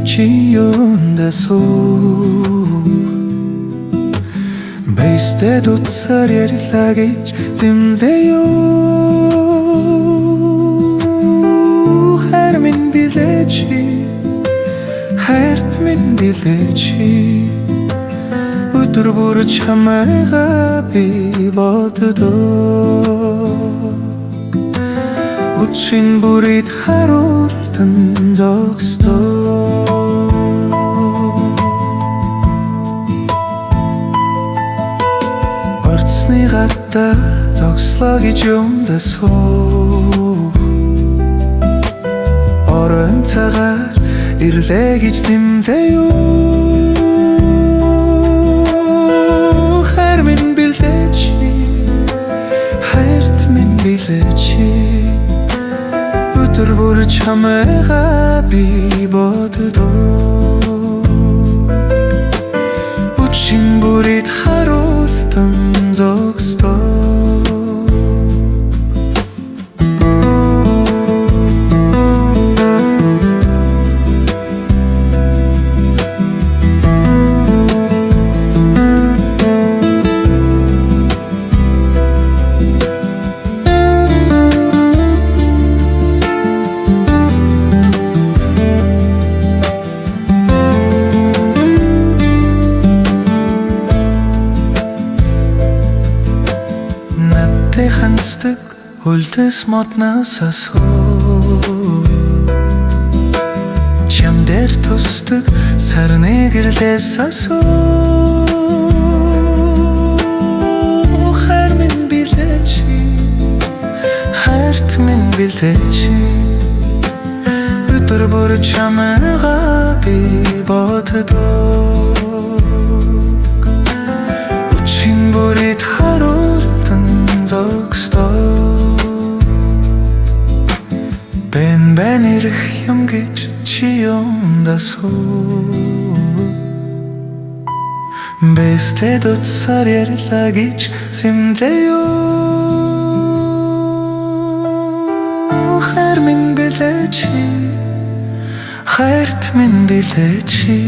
чи юундаа суув Бэйстэй дуцаар ярьлаа гэж зэмлээ юу хайр минь билээ чи хайрт минь билээ чи өдөр бүр чамайгаа би боддог Үчин бүрийд харуултан зогсдог Орцны гадаа зогслоо гэж юмдаа суув Орон цагаар ирлээ гэж зэмлээ юу хайр минь билээ чи хайрт минь билээ чи өдөр бүр чамайгаа би боддог Үчин бүрийд харуултан зогсдог хансдаг үлдэс моднаас асуу чам дээр тусдаг сарны гэрлээс асуу хайр минь билээ чи хайрт минь билээ чи өдөр бүр чамайгаа би боддог үчин бүрийд харуултан Бэн ирэх юм гэж чи юмдаа суув Бэйстэй дуцаар ярьлаа гэж зэмлээ юу хайр минь билээ чи хайрт минь билээ чи